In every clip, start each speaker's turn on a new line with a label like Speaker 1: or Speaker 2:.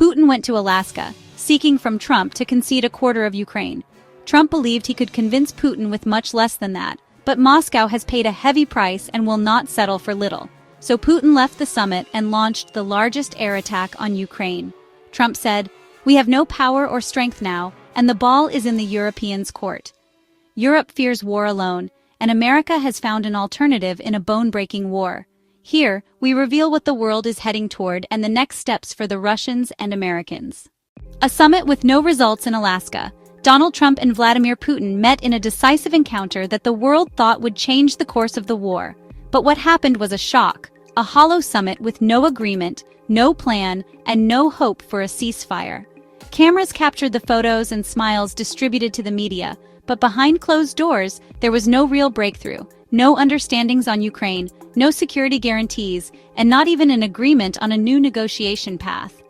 Speaker 1: Putin went to Alaska, seeking from Trump to concede a quarter of Ukraine. Trump believed he could convince Putin with much less than that, but Moscow has paid a heavy price and will not settle for little. So Putin left the summit and launched the largest air attack on Ukraine. Trump said, "We have no power or strength now, and the ball is in the Europeans' court." Europe fears war alone, and America has found an alternative in a bone-breaking war. Here, we reveal what the world is heading toward and the next steps for the Russians and Americans. A summit with no results in Alaska. Donald Trump and Vladimir Putin met in a decisive encounter that the world thought would change the course of the war. But what happened was a shock, a hollow summit with no agreement, no plan, and no hope for a ceasefire. Cameras captured the photos and smiles distributed to the media, but behind closed doors, there was no real breakthrough, no understandings on Ukraine, no security guarantees, and not even an agreement on a new negotiation path.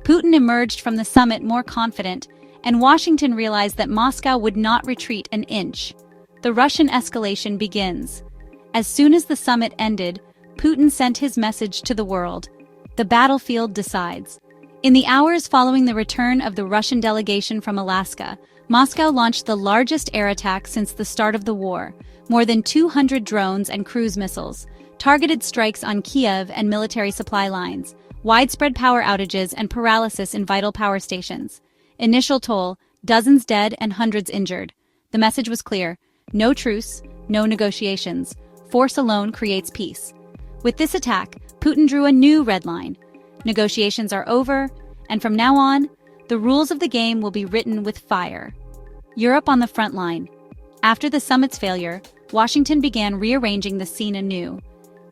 Speaker 1: Putin emerged from the summit more confident, and Washington realized that Moscow would not retreat an inch. The Russian escalation begins. As soon as the summit ended, Putin sent his message to the world. The battlefield decides. In the hours following the return of the Russian delegation from Alaska, Moscow launched the largest air attack since the start of the war. More than 200 drones and cruise missiles, targeted strikes on Kiev and military supply lines, widespread power outages and paralysis in vital power stations. Initial toll, dozens dead and hundreds injured. The message was clear: no truce, no negotiations. Force alone creates peace. With this attack, Putin drew a new red line. Negotiations are over, and from now on, the rules of the game will be written with fire. Europe on the front line. After the summit's failure, Washington began rearranging the scene anew.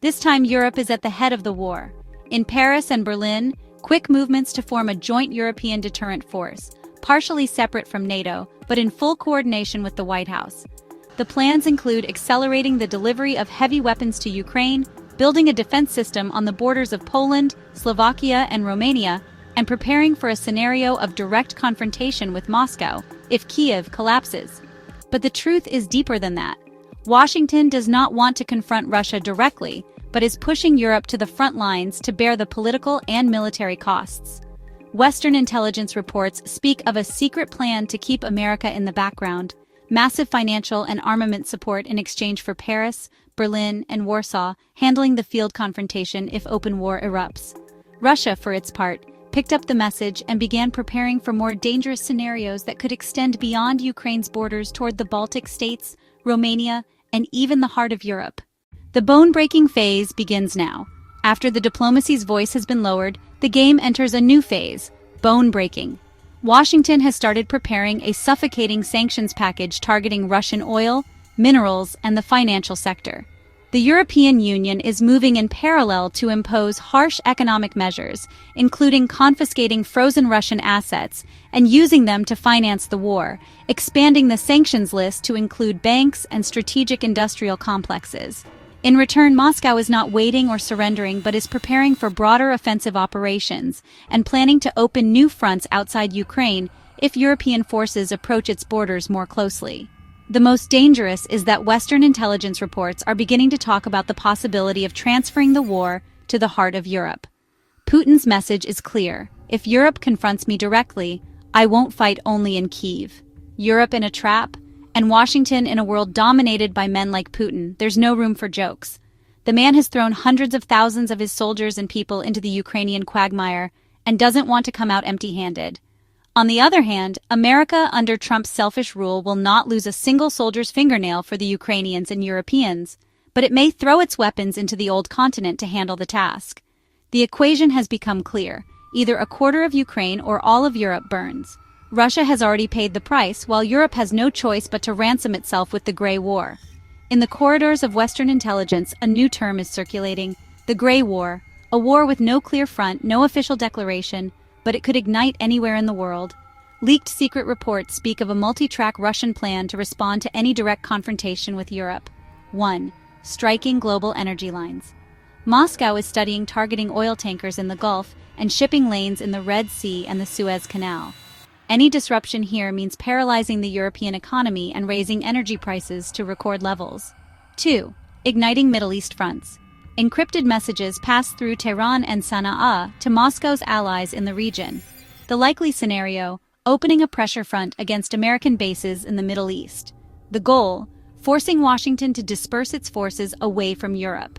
Speaker 1: This time Europe is at the head of the war. In Paris and Berlin, quick movements to form a joint European deterrent force, partially separate from NATO, but in full coordination with the White House. The plans include accelerating the delivery of heavy weapons to Ukraine, building a defense system on the borders of Poland, Slovakia, and Romania, and preparing for a scenario of direct confrontation with Moscow if Kiev collapses. But the truth is deeper than that. Washington does not want to confront Russia directly, but is pushing Europe to the front lines to bear the political and military costs. Western intelligence reports speak of a secret plan to keep America in the background, massive financial and armament support in exchange for Paris, Berlin, and Warsaw handling the field confrontation if open war erupts. Russia, for its part, picked up the message and began preparing for more dangerous scenarios that could extend beyond Ukraine's borders toward the Baltic states, Romania, and even the heart of Europe. The bone-breaking phase begins now. After the diplomacy's voice has been lowered, the game enters a new phase, bone-breaking. Washington has started preparing a suffocating sanctions package targeting Russian oil, minerals, and the financial sector. The European Union is moving in parallel to impose harsh economic measures, including confiscating frozen Russian assets and using them to finance the war, expanding the sanctions list to include banks and strategic industrial complexes. In return, Moscow is not waiting or surrendering but is preparing for broader offensive operations and planning to open new fronts outside Ukraine if European forces approach its borders more closely. The most dangerous is that Western intelligence reports are beginning to talk about the possibility of transferring the war to the heart of Europe. Putin's message is clear: if Europe confronts me directly, I won't fight only in Kyiv. Europe in a trap, and Washington in a world dominated by men like Putin, there's no room for jokes. The man has thrown hundreds of thousands of his soldiers and people into the Ukrainian quagmire and doesn't want to come out empty-handed. On the other hand, America under Trump's selfish rule will not lose a single soldier's fingernail for the Ukrainians and Europeans, but it may throw its weapons into the old continent to handle the task. The equation has become clear: either a quarter of Ukraine or all of Europe burns. Russia has already paid the price, while Europe has no choice but to ransom itself with the Grey War. In the corridors of Western intelligence, a new term is circulating: the Grey War, a war with no clear front, no official declaration, but it could ignite anywhere in the world. Leaked secret reports speak of a multi-track Russian plan to respond to any direct confrontation with Europe. 1. Striking global energy lines. Moscow is studying targeting oil tankers in the Gulf and shipping lanes in the Red Sea and the Suez Canal. Any disruption here means paralyzing the European economy and raising energy prices to record levels. 2. Igniting Middle East fronts. Encrypted messages pass through Tehran and Sana'a to Moscow's allies in the region. The likely scenario, opening a pressure front against American bases in the Middle East. The goal, forcing Washington to disperse its forces away from Europe.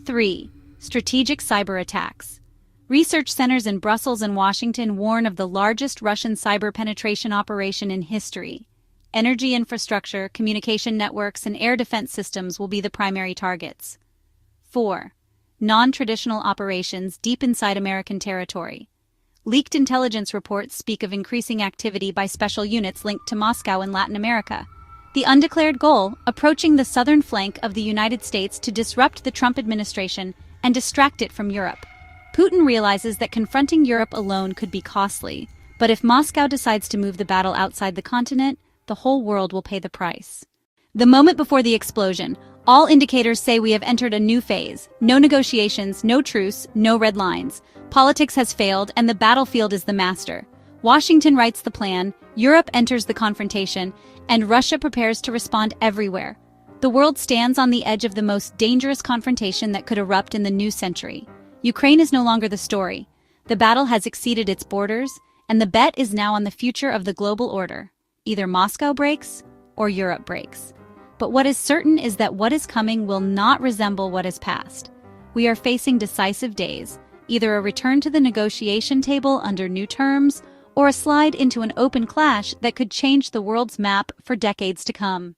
Speaker 1: 3. Strategic cyber attacks. Research centers in Brussels and Washington warn of the largest Russian cyber penetration operation in history. Energy infrastructure, communication networks, and air defense systems will be the primary targets. 4. Non-traditional operations deep inside American territory. Leaked intelligence reports speak of increasing activity by special units linked to Moscow in Latin America. The undeclared goal, approaching the southern flank of the United States to disrupt the Trump administration and distract it from Europe. Putin realizes that confronting Europe alone could be costly, but if Moscow decides to move the battle outside the continent, the whole world will pay the price. The moment before the explosion, all indicators say we have entered a new phase. No negotiations, no truce, no red lines. Politics has failed, and the battlefield is the master. Washington writes the plan, Europe enters the confrontation, and Russia prepares to respond everywhere. The world stands on the edge of the most dangerous confrontation that could erupt in the new century. Ukraine is no longer the story. The battle has exceeded its borders, and the bet is now on the future of the global order. Either Moscow breaks, or Europe breaks. But what is certain is that what is coming will not resemble what is past. We are facing decisive days, either a return to the negotiation table under new terms, or a slide into an open clash that could change the world's map for decades to come.